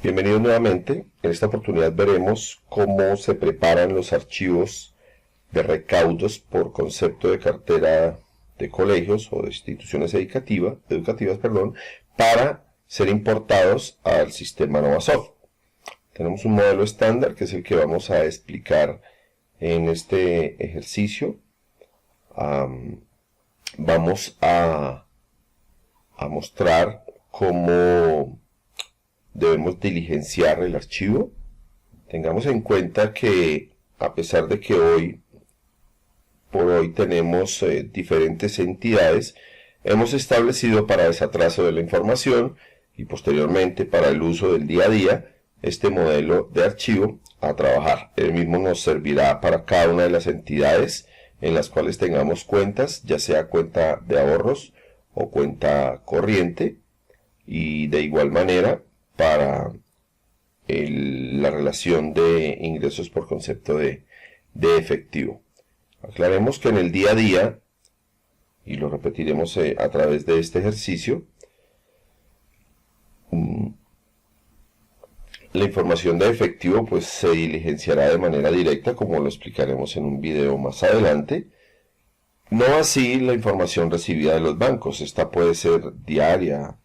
Bienvenidos nuevamente. En esta oportunidad veremos cómo se preparan los archivos de recaudos por concepto de cartera de colegios o de instituciones educativas, para ser importados al sistema Novasoft. Tenemos un modelo estándar que es el que vamos a explicar en este ejercicio. Vamos a mostrar cómo debemos diligenciar el archivo. Tengamos en cuenta que a pesar de que hoy tenemos diferentes entidades, hemos establecido para desatraso de la información y posteriormente para el uso del día a día este modelo de archivo a trabajar. El mismo nos servirá para cada una de las entidades en las cuales tengamos cuentas, ya sea cuenta de ahorros o cuenta corriente, y de igual manera para la relación de ingresos por concepto de efectivo. Aclaremos que en el día a día, y lo repetiremos a través de este ejercicio, la información de efectivo pues se diligenciará de manera directa, como lo explicaremos en un video más adelante. No así la información recibida de los bancos. Esta puede ser diaria,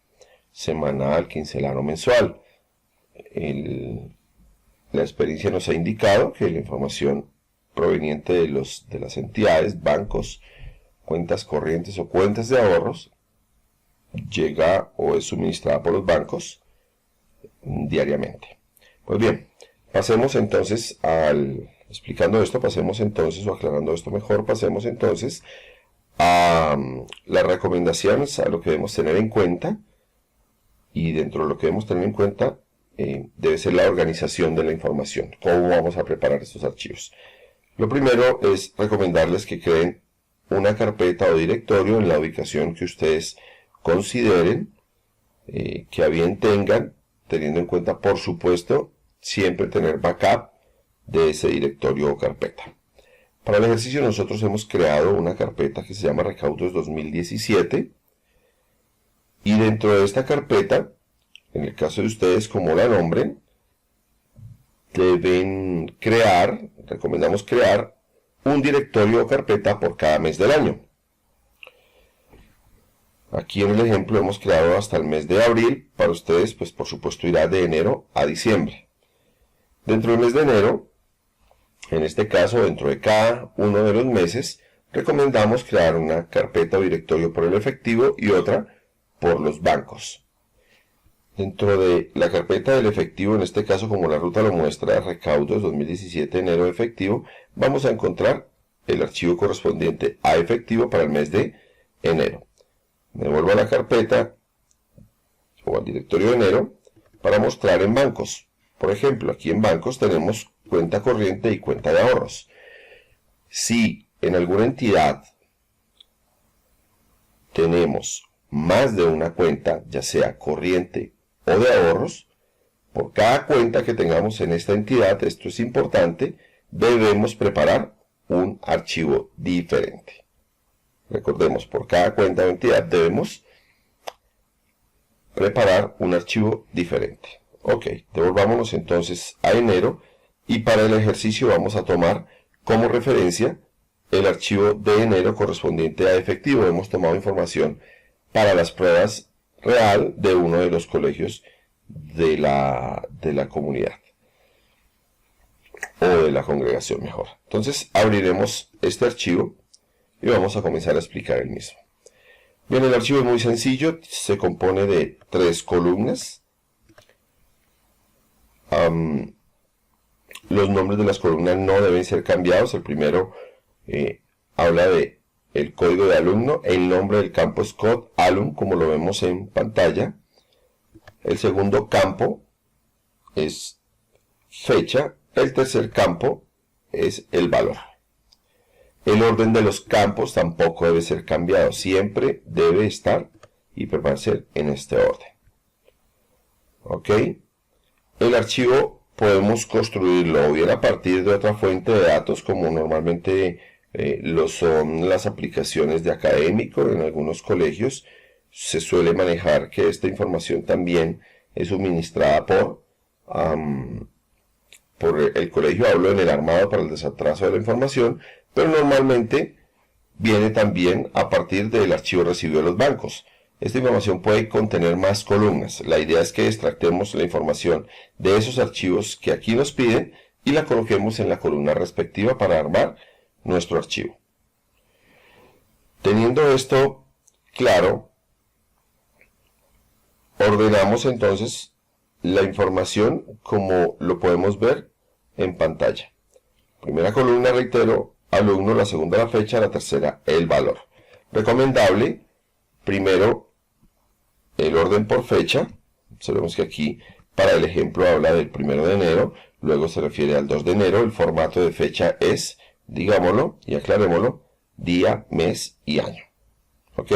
semanal, quincenal o mensual. La experiencia nos ha indicado que la información proveniente de las entidades, bancos, cuentas corrientes o cuentas de ahorros, llega o es suministrada por los bancos diariamente. Pues bien, pasemos entonces explicando esto, pasemos entonces, o aclarando esto mejor, pasemos entonces a las recomendaciones, a lo que debemos tener en cuenta. Y dentro de lo que debemos tener en cuenta debe ser la organización de la información. ¿Cómo vamos a preparar estos archivos? Lo primero es recomendarles que creen una carpeta o directorio en la ubicación que ustedes consideren, que a bien tengan, teniendo en cuenta, por supuesto, siempre tener backup de ese directorio o carpeta. Para el ejercicio nosotros hemos creado una carpeta que se llama Recaudos 2017. Y dentro de esta carpeta, en el caso de ustedes, como la nombren, deben recomendamos crear un directorio o carpeta por cada mes del año. Aquí en el ejemplo hemos creado hasta el mes de abril. Para ustedes, pues por supuesto irá de enero a diciembre. Dentro del mes de enero, en este caso, dentro de cada uno de los meses, recomendamos crear una carpeta o directorio por el efectivo y otra por los bancos. Dentro de la carpeta del efectivo, en este caso como la ruta lo muestra, recaudos 2017 enero efectivo, vamos a encontrar el archivo correspondiente a efectivo para el mes de enero. Me vuelvo a la carpeta o al directorio de enero para mostrar en bancos. Por ejemplo, aquí en bancos tenemos cuenta corriente y cuenta de ahorros. Si en alguna entidad tenemos más de una cuenta, ya sea corriente o de ahorros, por cada cuenta que tengamos en esta entidad, esto es importante, debemos preparar un archivo diferente. Recordemos, por cada cuenta o entidad debemos preparar un archivo diferente. Ok, devolvámonos entonces a enero y para el ejercicio vamos a tomar como referencia el archivo de enero correspondiente a efectivo. Hemos tomado información para las pruebas real de uno de los colegios de la comunidad o de la congregación mejor. Entonces abriremos este archivo y vamos a comenzar a explicar el mismo. Bien, el archivo es muy sencillo, se compone de 3 columnas. Los nombres de las columnas no deben ser cambiados. El primero habla de el código de alumno, el nombre del campo es code alum, como lo vemos en pantalla. El segundo campo es fecha. El tercer campo es el valor. El orden de los campos tampoco debe ser cambiado. Siempre debe estar y permanecer en este orden. ¿Ok? El archivo podemos construirlo o bien a partir de otra fuente de datos, como normalmente lo son las aplicaciones de académico. En algunos colegios se suele manejar que esta información también es suministrada por por el colegio, hablo en el armado para el desatraso de la información, pero normalmente viene también a partir del archivo recibido de los bancos. Esta información puede contener más columnas. La idea es que extractemos la información de esos archivos que aquí nos piden y la coloquemos en la columna respectiva para armar nuestro archivo. Teniendo esto claro, ordenamos entonces la información como lo podemos ver en pantalla. Primera columna, reitero, alumno, la segunda la fecha, la tercera el valor. Recomendable, primero el orden por fecha. Observemos que aquí para el ejemplo habla del 1 de enero, luego se refiere al 2 de enero, el formato de fecha es, digámoslo y aclarémoslo, día, mes y año. ¿Ok?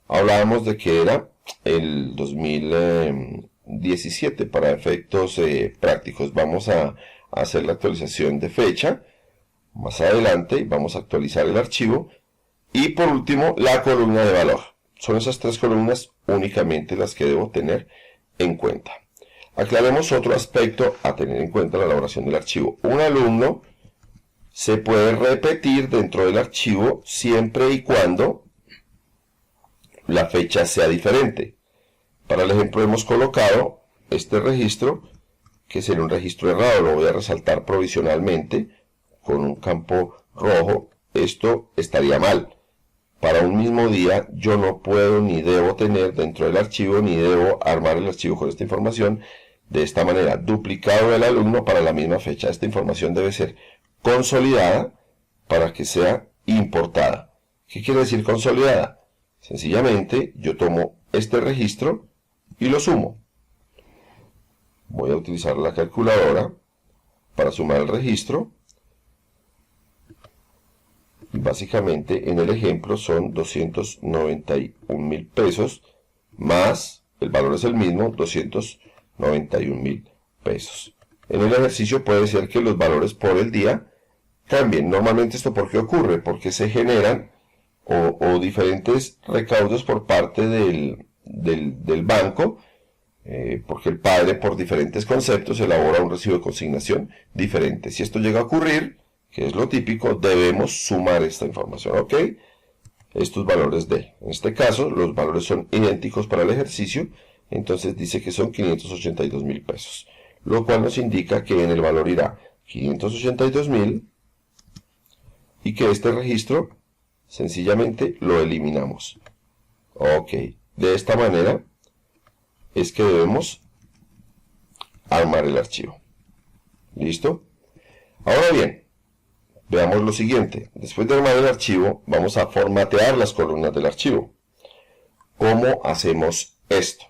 Hablábamos de que era el 2017 para efectos prácticos. Vamos a hacer la actualización de fecha más adelante, vamos a actualizar el archivo y por último la columna de valor. Son esas tres columnas únicamente las que debo tener en cuenta. Aclaremos otro aspecto a tener en cuenta en la elaboración del archivo. Un alumno se puede repetir dentro del archivo siempre y cuando la fecha sea diferente. Para el ejemplo hemos colocado este registro, que sería un registro errado, lo voy a resaltar provisionalmente con un campo rojo. Esto estaría mal. Para un mismo día yo no puedo ni debo tener dentro del archivo, ni debo armar el archivo con esta información de esta manera. Duplicado del alumno para la misma fecha. Esta información debe ser consolidada para que sea importada. ¿Qué quiere decir consolidada? Sencillamente yo tomo este registro y lo sumo. Voy a utilizar la calculadora para sumar el registro. Básicamente en el ejemplo son 291.000 pesos más, el valor es el mismo, 291.000 pesos. En el ejercicio puede ser que los valores por el día cambien. Normalmente esto ¿por qué ocurre? Porque se generan o diferentes recaudos por parte del banco, porque el padre por diferentes conceptos elabora un recibo de consignación diferente. Si esto llega a ocurrir, que es lo típico, debemos sumar esta información, ¿ok? Estos valores de, en este caso, los valores son idénticos para el ejercicio, entonces dice que son 582.000 pesos, lo cual nos indica que en el valor irá 582.000 y que este registro sencillamente lo eliminamos. Ok, de esta manera es que debemos armar el archivo. ¿Listo? Ahora bien, veamos lo siguiente. Después de armar el archivo, vamos a formatear las columnas del archivo. ¿Cómo hacemos esto?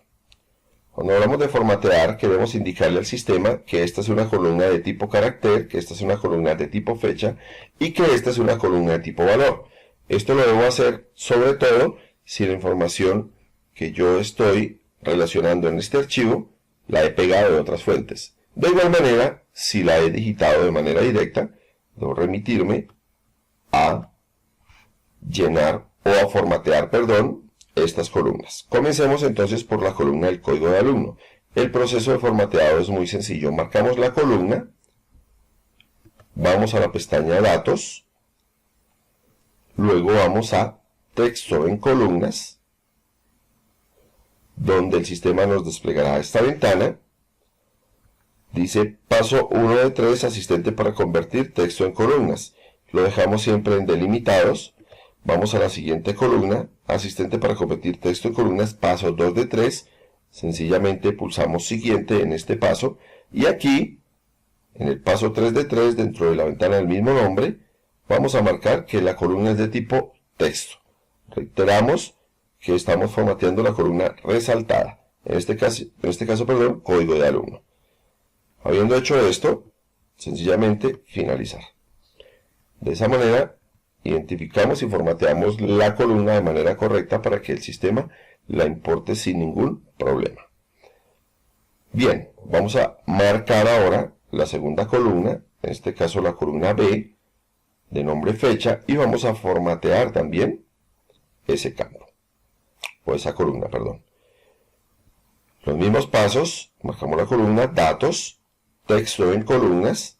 Cuando hablamos de formatear, queremos indicarle al sistema que esta es una columna de tipo carácter, que esta es una columna de tipo fecha y que esta es una columna de tipo valor. Esto lo debo hacer sobre todo si la información que yo estoy relacionando en este archivo la he pegado de otras fuentes. De igual manera, si la he digitado de manera directa, debo remitirme a llenar o a formatear, estas columnas. Comencemos entonces por la columna del código de alumno. El proceso de formateado es muy sencillo. Marcamos la columna, vamos a la pestaña Datos, luego vamos a Texto en columnas, donde el sistema nos desplegará esta ventana. Dice paso 1 de 3, asistente para convertir texto en columnas. Lo dejamos siempre en delimitados. Vamos a la siguiente columna, asistente para convertir texto en columnas, paso 2 de 3. Sencillamente pulsamos siguiente en este paso. Y aquí, en el paso 3 de 3, dentro de la ventana del mismo nombre, vamos a marcar que la columna es de tipo texto. Reiteramos que estamos formateando la columna resaltada. En este caso, código de alumno. Habiendo hecho esto, sencillamente finalizar. De esa manera, identificamos y formateamos la columna de manera correcta para que el sistema la importe sin ningún problema. Bien, vamos a marcar ahora la segunda columna, en este caso la columna B, de nombre fecha, y vamos a formatear también ese campo, o esa columna, perdón. Los mismos pasos, marcamos la columna, datos, texto en columnas,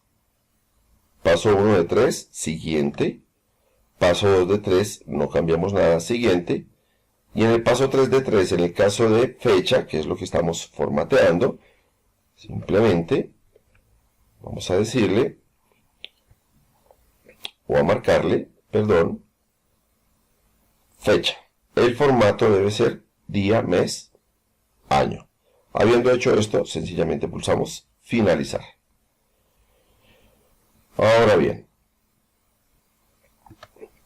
paso 1 de 3, siguiente, paso 2 de 3, no cambiamos nada, siguiente, y en el paso 3 de 3, en el caso de fecha, que es lo que estamos formateando, simplemente vamos a decirle, o a marcarle, perdón, fecha. El formato debe ser día, mes, año. Habiendo hecho esto, sencillamente pulsamos finalizar. Ahora bien,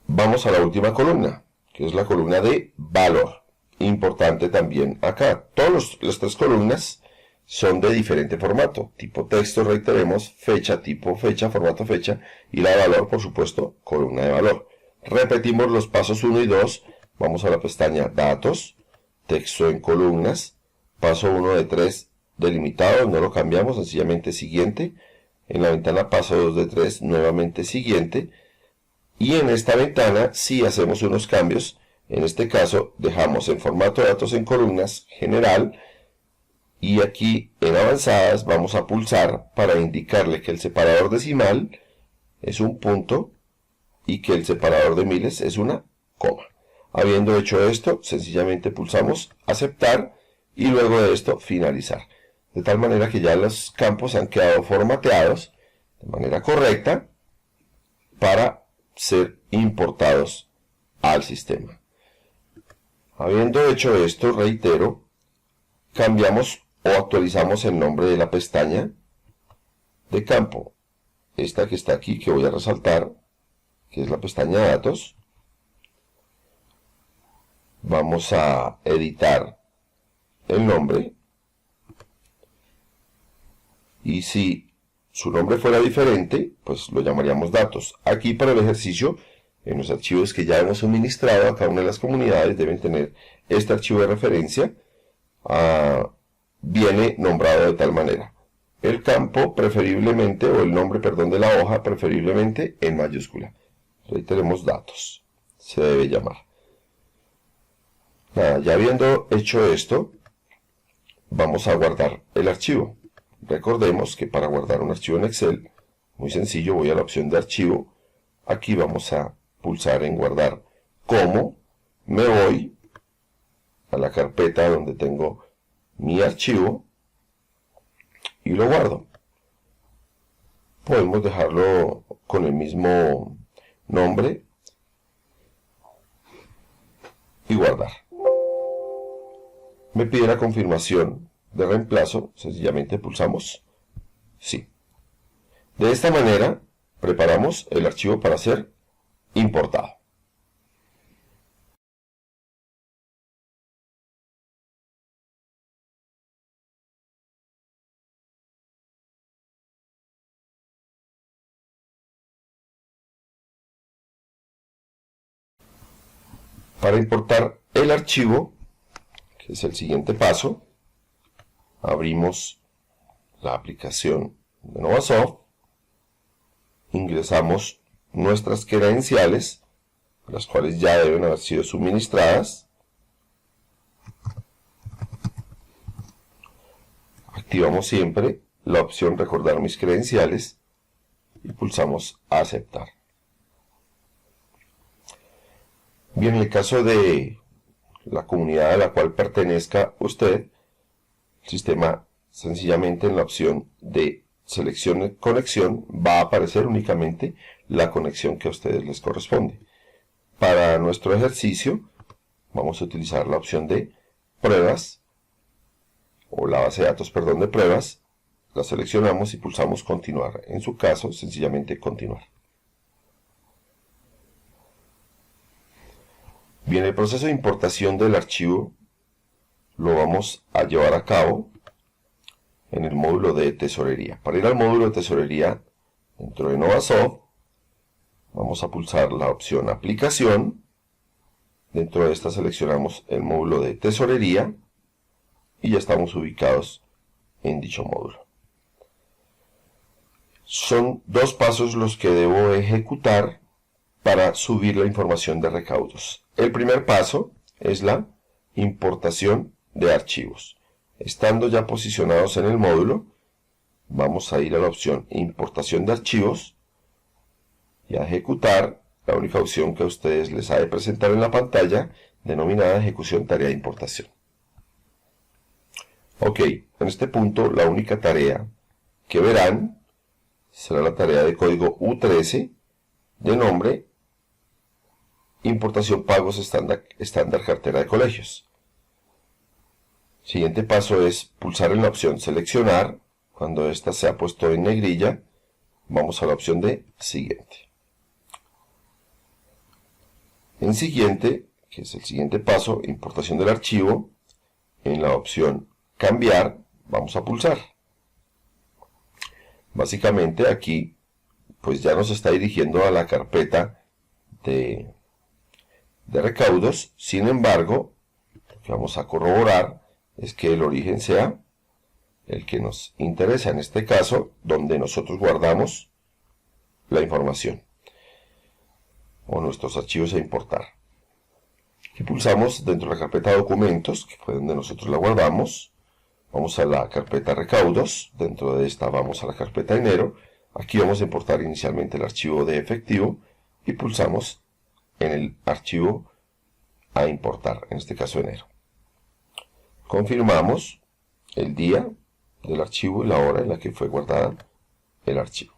vamos a la última columna, que es la columna de valor. Importante también acá. Todas las tres columnas son de diferente formato. Tipo texto, reiteremos, fecha, tipo fecha, formato fecha, y la de valor, por supuesto, columna de valor. Repetimos los pasos 1 y 2. Vamos a la pestaña datos, texto en columnas, paso 1 de 3 delimitado, no lo cambiamos, sencillamente siguiente. En la ventana paso 2 de 3, nuevamente siguiente. Y en esta ventana sí hacemos unos cambios. En este caso dejamos en formato de datos en columnas general. Y aquí en avanzadas vamos a pulsar para indicarle que el separador decimal es un punto y que el separador de miles es una coma. Habiendo hecho esto, sencillamente pulsamos aceptar y luego de esto finalizar. De tal manera que ya los campos han quedado formateados de manera correcta para ser importados al sistema. Habiendo hecho esto, reitero, cambiamos o actualizamos el nombre de la pestaña de campo. Esta que está aquí, que voy a resaltar, que es la pestaña datos. Vamos a editar el nombre. Y si su nombre fuera diferente, pues lo llamaríamos datos. Aquí para el ejercicio, en los archivos que ya hemos suministrado a cada una de las comunidades, deben tener este archivo de referencia. Viene nombrado de tal manera. El campo preferiblemente, o el nombre, perdón, de la hoja, preferiblemente en mayúscula. Ahí tenemos datos. Se debe llamar. Nada, ya habiendo hecho esto, vamos a guardar el archivo. Recordemos que para guardar un archivo en Excel, muy sencillo, voy a la opción de archivo. Aquí vamos a pulsar en guardar como. Me voy a la carpeta donde tengo mi archivo y lo guardo. Podemos dejarlo con el mismo nombre y guardar. Me pide la confirmación de reemplazo, sencillamente pulsamos sí. De esta manera preparamos el archivo para ser importado. Para importar el archivo, que es el siguiente paso, abrimos la aplicación de Novasoft, ingresamos nuestras credenciales, las cuales ya deben haber sido suministradas, activamos siempre la opción recordar mis credenciales y pulsamos aceptar. Bien, en el caso de la comunidad a la cual pertenezca usted, el sistema sencillamente en la opción de selección de conexión va a aparecer únicamente la conexión que a ustedes les corresponde. Para nuestro ejercicio vamos a utilizar la opción de pruebas o la base de datos, perdón, de pruebas. La seleccionamos y pulsamos continuar. En su caso, sencillamente continuar. Bien, el proceso de importación del archivo lo vamos a llevar a cabo en el módulo de tesorería. Para ir al módulo de tesorería dentro de Novasoft, vamos a pulsar la opción aplicación. Dentro de esta seleccionamos el módulo de tesorería y ya estamos ubicados en dicho módulo. Son dos pasos los que debo ejecutar para subir la información de recaudos. El primer paso es la importación de archivos. Estando ya posicionados en el módulo, vamos a ir a la opción importación de archivos y a ejecutar la única opción que a ustedes les ha de presentar en la pantalla, denominada ejecución tarea de importación. Ok, en este punto la única tarea que verán será la tarea de código U13 de nombre importación pagos estándar cartera de colegios. Siguiente paso es pulsar en la opción seleccionar. Cuando ésta se ha puesto en negrilla, vamos a la opción de siguiente. En siguiente, que es el siguiente paso, importación del archivo, en la opción cambiar, vamos a pulsar. Básicamente aquí, pues ya nos está dirigiendo a la carpeta de recaudos. Sin embargo, lo que vamos a corroborar es que el origen sea el que nos interesa, en este caso, donde nosotros guardamos la información o nuestros archivos a importar. Aquí pulsamos dentro de la carpeta documentos, que fue donde nosotros la guardamos. Vamos a la carpeta recaudos, dentro de esta vamos a la carpeta enero. Aquí vamos a importar inicialmente el archivo de efectivo y pulsamos en el archivo a importar, en este caso enero. Confirmamos el día del archivo y la hora en la que fue guardada el archivo.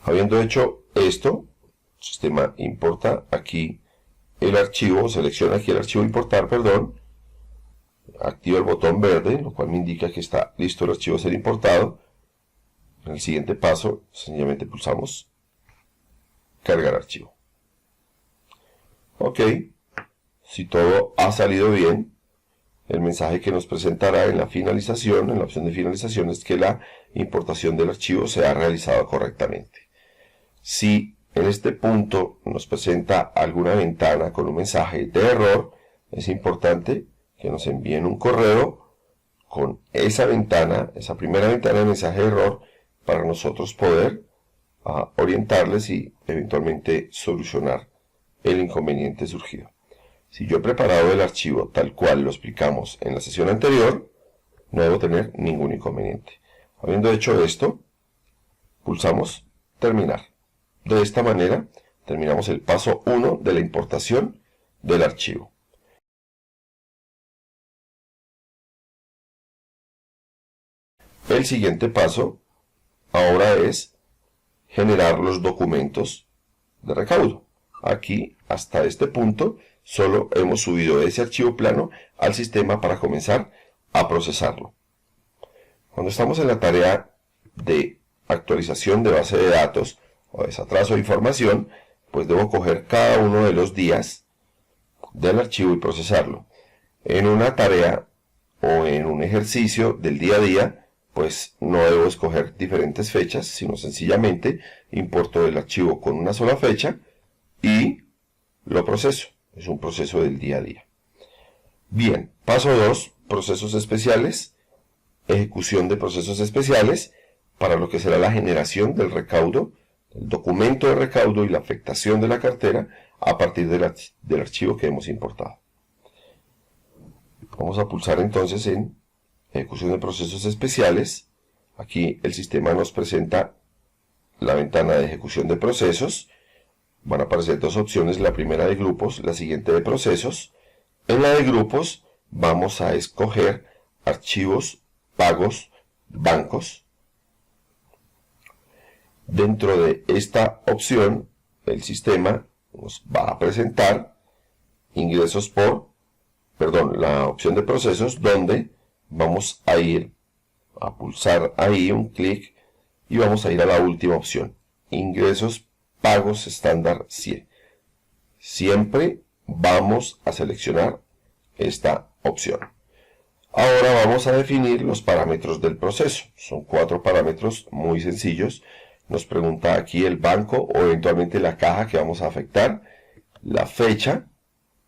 Habiendo hecho esto, el sistema importa aquí el archivo, selecciona aquí el archivo importar, activa el botón verde, lo cual me indica que está listo el archivo a ser importado. En el siguiente paso, sencillamente pulsamos cargar archivo. Ok, si todo ha salido bien, el mensaje que nos presentará en la finalización, en la opción de finalización, es que la importación del archivo se ha realizado correctamente. Si en este punto nos presenta alguna ventana con un mensaje de error, es importante que nos envíen un correo con esa ventana, esa primera ventana de mensaje de error, para nosotros poder orientarles y eventualmente solucionar el inconveniente surgido. Si yo he preparado el archivo tal cual lo explicamos en la sesión anterior, no debo tener ningún inconveniente. Habiendo hecho esto, pulsamos terminar. De esta manera, terminamos el paso 1 de la importación del archivo. El siguiente paso ahora es generar los documentos de recaudo. Aquí, hasta este punto, solo hemos subido ese archivo plano al sistema para comenzar a procesarlo. Cuando estamos en la tarea de actualización de base de datos o desatraso de información, pues debo coger cada uno de los días del archivo y procesarlo. En una tarea o en un ejercicio del día a día, pues no debo escoger diferentes fechas, sino sencillamente importo el archivo con una sola fecha y lo proceso. Es un proceso del día a día. Bien, paso 2, procesos especiales, ejecución de procesos especiales para lo que será la generación del recaudo, el documento de recaudo y la afectación de la cartera a partir del archivo que hemos importado. Vamos a pulsar entonces en ejecución de procesos especiales. Aquí el sistema nos presenta la ventana de ejecución de procesos. Van a aparecer dos opciones, la primera de grupos, la siguiente de procesos. En la de grupos vamos a escoger archivos, pagos, bancos. Dentro de esta opción, el sistema nos va a presentar la opción de procesos, donde vamos a ir a pulsar ahí un clic y vamos a ir a la última opción, ingresos pagos estándar 100. Siempre vamos a seleccionar esta opción. Ahora vamos a definir los parámetros del proceso. Son 4 parámetros muy sencillos. Nos pregunta aquí el banco o eventualmente la caja que vamos a afectar, la fecha,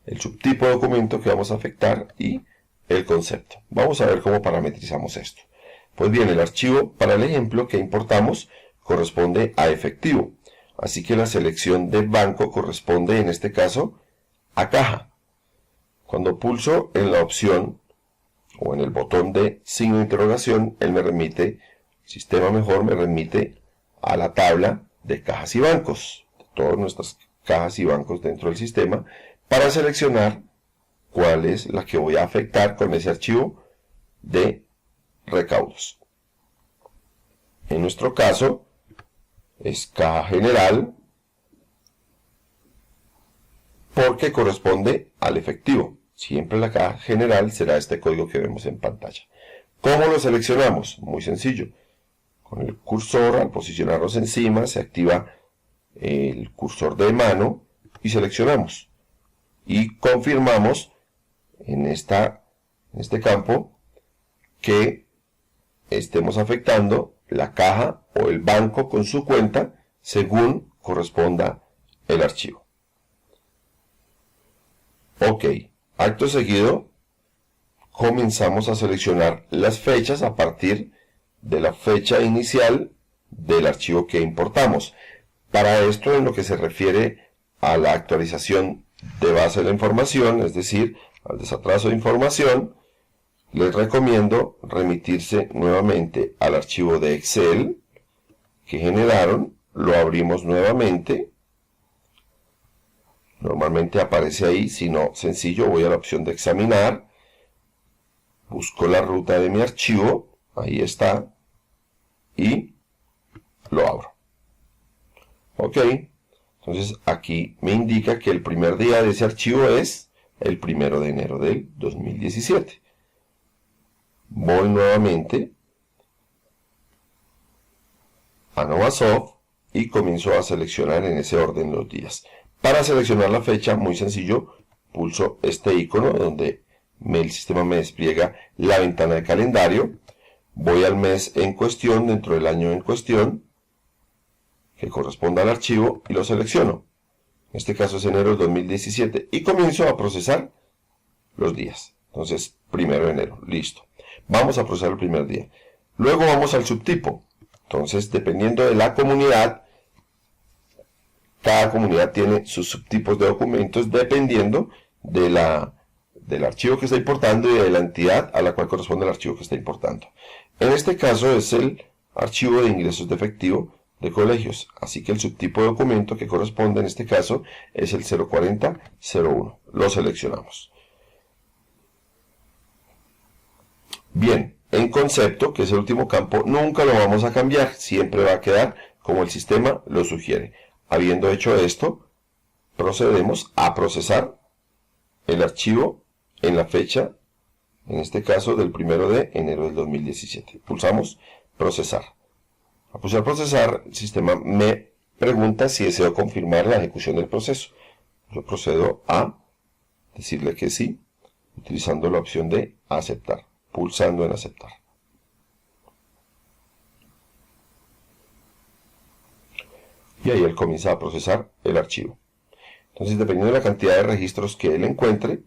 el subtipo de documento que vamos a afectar y el concepto. Vamos a ver cómo parametrizamos esto. Pues bien, el archivo para el ejemplo que importamos corresponde a efectivo. Así que la selección del banco corresponde en este caso a caja. Cuando pulso en la opción o en el botón de signo de interrogación, él me remite, el sistema mejor me remite a la tabla de cajas y bancos, de todas nuestras cajas y bancos dentro del sistema, para seleccionar cuál es la que voy a afectar con ese archivo de recaudos. En nuestro caso es caja general, porque corresponde al efectivo. Siempre la caja general será este código que vemos en pantalla. ¿Cómo lo seleccionamos? Muy sencillo. Con el cursor, al posicionarnos encima, se activa el cursor de mano y seleccionamos. Y confirmamos en este campo que estemos afectando la caja o el banco con su cuenta según corresponda el archivo. Ok, acto seguido comenzamos a seleccionar las fechas a partir de la fecha inicial del archivo que importamos. Para esto, en lo que se refiere a la actualización de base de la información, es decir, al desatraso de información, les recomiendo remitirse nuevamente al archivo de Excel que generaron, lo abrimos nuevamente. Normalmente aparece ahí, si no, sencillo, voy a la opción de examinar, busco la ruta de mi archivo, ahí está, y lo abro. Ok, entonces aquí me indica que el primer día de ese archivo es el 1 de enero del 2017. Voy nuevamente a Novasoft y comienzo a seleccionar en ese orden los días. Para seleccionar la fecha, muy sencillo, pulso este icono donde el sistema me despliega la ventana de calendario. Voy al mes en cuestión, dentro del año en cuestión, que corresponda al archivo, y lo selecciono. En este caso es enero del 2017 y comienzo a procesar los días. Entonces, 1 de enero, listo. Vamos a procesar el primer día. Luego vamos al subtipo. Entonces, dependiendo de la comunidad, cada comunidad tiene sus subtipos de documentos dependiendo del archivo que está importando y de la entidad a la cual corresponde el archivo que está importando. En este caso es el archivo de ingresos de efectivo de colegios, así que el subtipo de documento que corresponde en este caso es el 04001. Lo seleccionamos. Bien, en concepto, que es el último campo, nunca lo vamos a cambiar, siempre va a quedar como el sistema lo sugiere. Habiendo hecho esto, procedemos a procesar el archivo en la fecha, en este caso del 1 de enero del 2017. Pulsamos procesar. Al pulsar procesar, el sistema me pregunta si deseo confirmar la ejecución del proceso. Yo procedo a decirle que sí, utilizando la opción de aceptar, pulsando en aceptar. Y ahí él comienza a procesar el archivo. Entonces, dependiendo de la cantidad de registros que él encuentre,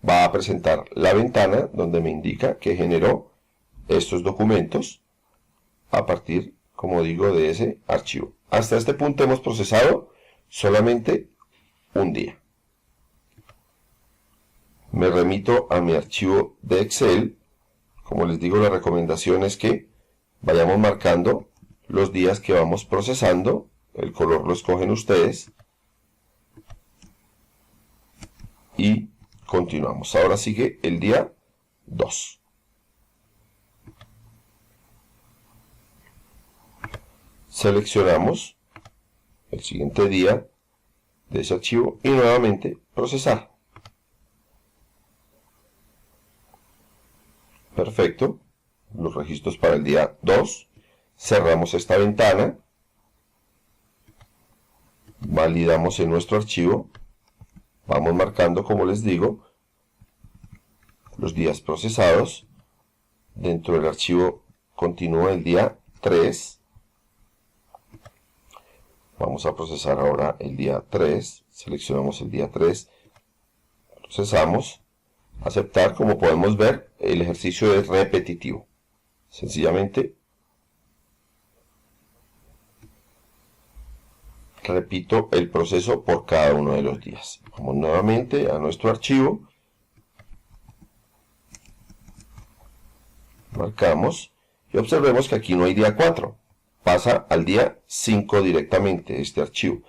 va a presentar la ventana donde me indica que generó estos documentos a partir, como digo, de ese archivo. Hasta este punto hemos procesado solamente un día. Me remito a mi archivo de Excel. Como les digo, la recomendación es que vayamos marcando los días que vamos procesando. El color lo escogen ustedes. Y continuamos. Ahora sigue el día 2. Seleccionamos el siguiente día de ese archivo y nuevamente procesar. Perfecto. Los registros para el día 2. Cerramos esta ventana. Validamos en nuestro archivo. Vamos marcando, como les digo, los días procesados. Dentro del archivo continúa el día 3. Vamos a procesar ahora el día 3. Seleccionamos el día 3. Procesamos. Aceptar. Como podemos ver, el ejercicio es repetitivo. Sencillamente repito el proceso por cada uno de los días. Vamos nuevamente a nuestro archivo, marcamos y observemos que aquí no hay día 4, pasa al día 5 directamente este archivo,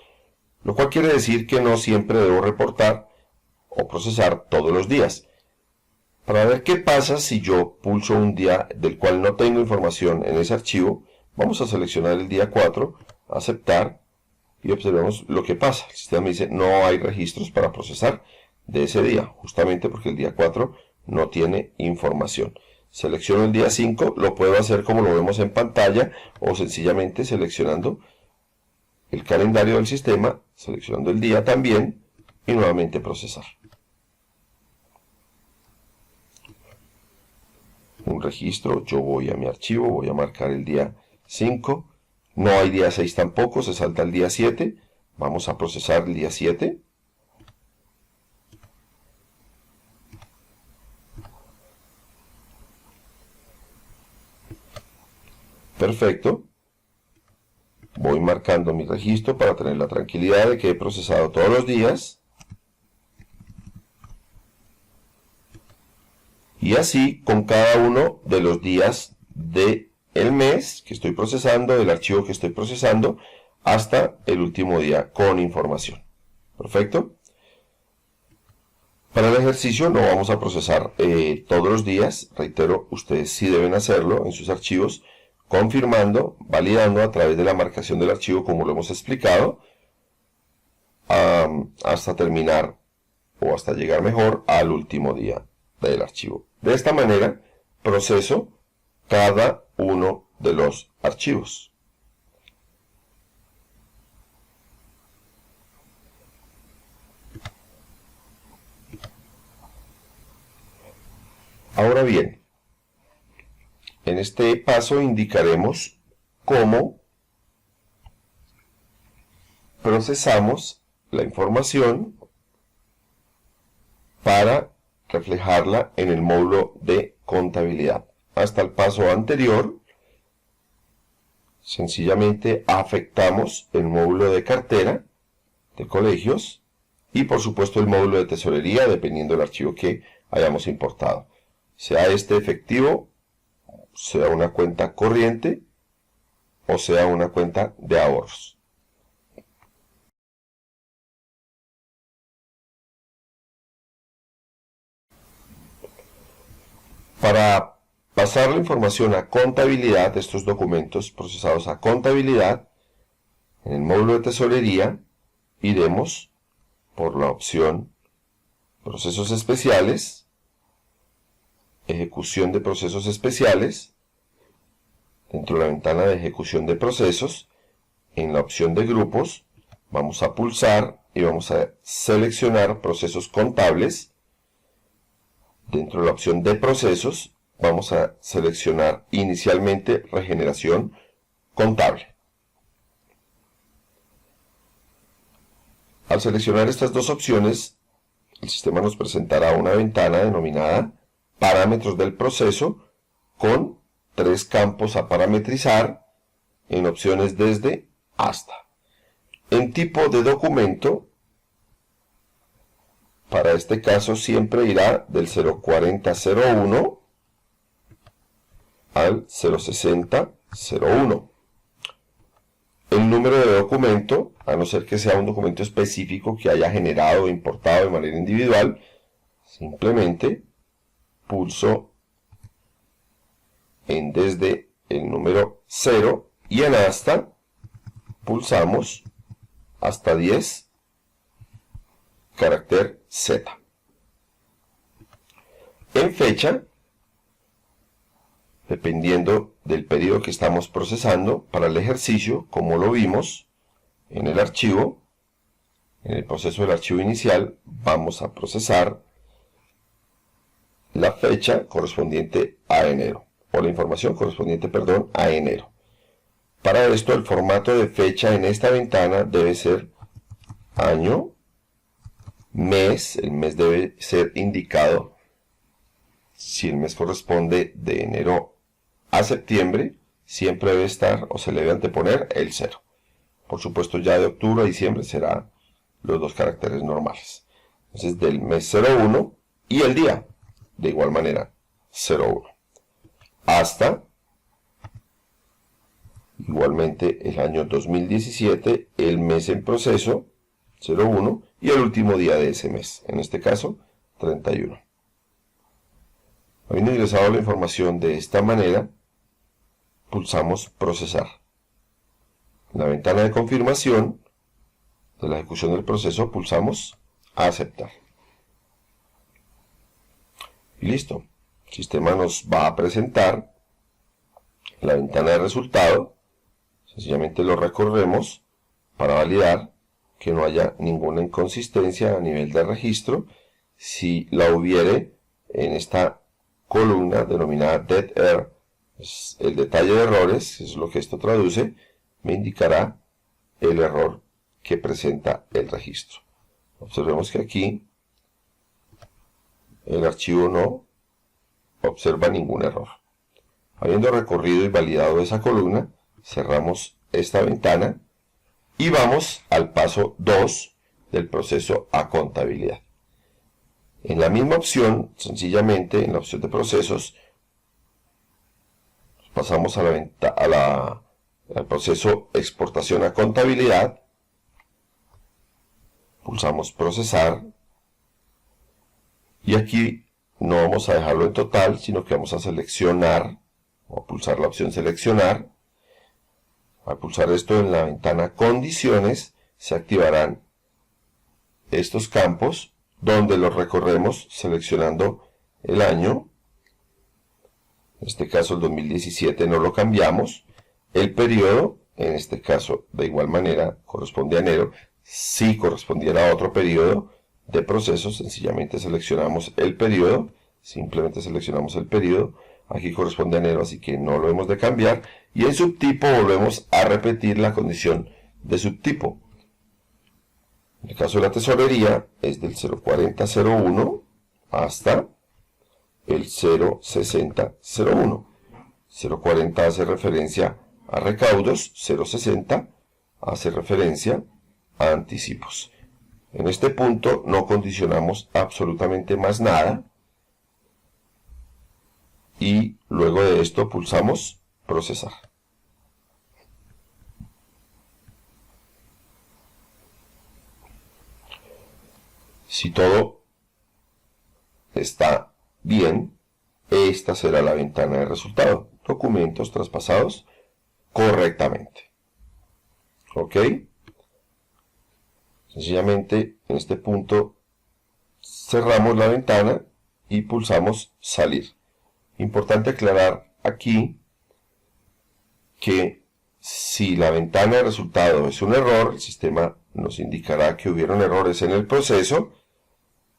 lo cual quiere decir que no siempre debo reportar o procesar todos los días. Para ver qué pasa si yo pulso un día del cual no tengo información en ese archivo, vamos a seleccionar el día 4, aceptar y observemos lo que pasa. El sistema me dice no hay registros para procesar de ese día, justamente porque el día 4 no tiene información. Selecciono el día 5, lo puedo hacer como lo vemos en pantalla o sencillamente seleccionando el calendario del sistema, seleccionando el día también y nuevamente procesar. Un registro, yo voy a mi archivo, voy a marcar el día 5, no hay día 6 tampoco, se salta el día 7, vamos a procesar el día 7. Perfecto. Voy marcando mi registro para tener la tranquilidad de que he procesado todos los días. Y así con cada uno de los días del mes que estoy procesando, del archivo que estoy procesando, hasta el último día con información. Perfecto. Para el ejercicio no vamos a procesar todos los días. Reitero, ustedes sí deben hacerlo en sus archivos, confirmando, validando a través de la marcación del archivo como lo hemos explicado, hasta terminar o hasta llegar mejor al último día del archivo. De esta manera proceso cada uno de los archivos. Ahora bien, en este paso indicaremos cómo procesamos la información para reflejarla en el módulo de contabilidad. Hasta el paso anterior, sencillamente afectamos el módulo de cartera de colegios y por supuesto el módulo de tesorería, dependiendo del archivo que hayamos importado. Sea este efectivo, sea una cuenta corriente o sea una cuenta de ahorros. Para pasar la información a contabilidad de estos documentos procesados a contabilidad, en el módulo de tesorería iremos por la opción Procesos Especiales, Ejecución de Procesos Especiales. Dentro de la ventana de ejecución de procesos, en la opción de grupos, vamos a pulsar y vamos a seleccionar procesos contables. Dentro de la opción de procesos, vamos a seleccionar inicialmente regeneración contable. Al seleccionar estas dos opciones, el sistema nos presentará una ventana denominada Parámetros del proceso con 3 campos a parametrizar en opciones desde hasta. En tipo de documento, para este caso siempre irá del 04001 al 06001. El número de documento, a no ser que sea un documento específico que haya generado o importado de manera individual, simplemente pulso en desde el número 0 y en hasta pulsamos hasta 10 carácter Z. En fecha, dependiendo del periodo que estamos procesando para el ejercicio, como lo vimos en el archivo, en el proceso del archivo inicial, vamos a procesar la fecha correspondiente a enero, o la información correspondiente, perdón, a enero. Para esto, el formato de fecha en esta ventana debe ser año, mes. El mes debe ser indicado si el mes corresponde de enero a septiembre, siempre debe estar o se le debe anteponer el 0. Por supuesto, ya de octubre a diciembre será los dos caracteres normales. Entonces, del mes 01 y el día, de igual manera, 01. Hasta, igualmente, el año 2017, el mes en proceso, 01, y el último día de ese mes, en este caso, 31. Habiendo ingresado la información de esta manera, pulsamos procesar. En la ventana de confirmación de la ejecución del proceso pulsamos aceptar. Y listo. El sistema nos va a presentar la ventana de resultado. Sencillamente lo recorremos para validar que no haya ninguna inconsistencia a nivel de registro. Si la hubiere, en esta columna denominada Dead Air, el detalle de errores, es lo que esto traduce, me indicará el error que presenta el registro. Observemos que aquí el archivo no observa ningún error. Habiendo recorrido y validado esa columna, cerramos esta ventana y vamos al paso 2 del proceso a contabilidad. En la misma opción, sencillamente en la opción de procesos, pasamos al proceso exportación a contabilidad, pulsamos procesar y aquí no vamos a dejarlo en total, sino que vamos a seleccionar o a pulsar la opción seleccionar. Al pulsar esto en la ventana condiciones se activarán estos campos donde los recorremos seleccionando el año. En este caso el 2017 no lo cambiamos. El periodo, en este caso de igual manera corresponde a enero. Si correspondiera a otro periodo de proceso, sencillamente seleccionamos el periodo. Simplemente seleccionamos el periodo. Aquí corresponde a enero, así que no lo hemos de cambiar. Y en subtipo volvemos a repetir la condición de subtipo. En el caso de la tesorería es del 04001 hasta el 06001. 040 hace referencia a recaudos, 060 hace referencia a anticipos. En este punto no condicionamos absolutamente más nada. Y luego de esto pulsamos procesar. Si todo está bien, esta será la ventana de resultado. Documentos traspasados correctamente. ¿Ok? Sencillamente en este punto cerramos la ventana y pulsamos salir. Importante aclarar aquí que si la ventana de resultado es un error, el sistema nos indicará que hubieron errores en el proceso,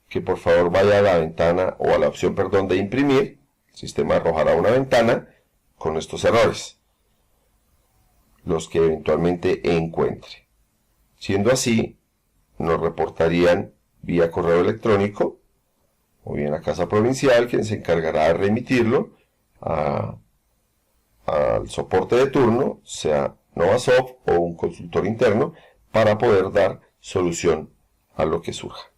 que por favor vaya a la ventana o a la opción, perdón, de imprimir. El sistema arrojará una ventana con estos errores, los que eventualmente encuentre. Siendo así, nos reportarían vía correo electrónico o bien a Casa Provincial, quien se encargará de remitirlo al soporte de turno, sea Novasoft o un consultor interno, para poder dar solución a lo que surja.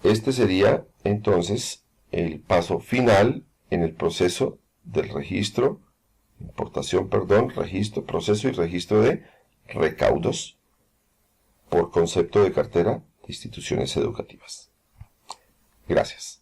Este sería entonces el paso final en el proceso del registro, proceso y registro de recaudos por concepto de cartera de instituciones educativas. Gracias.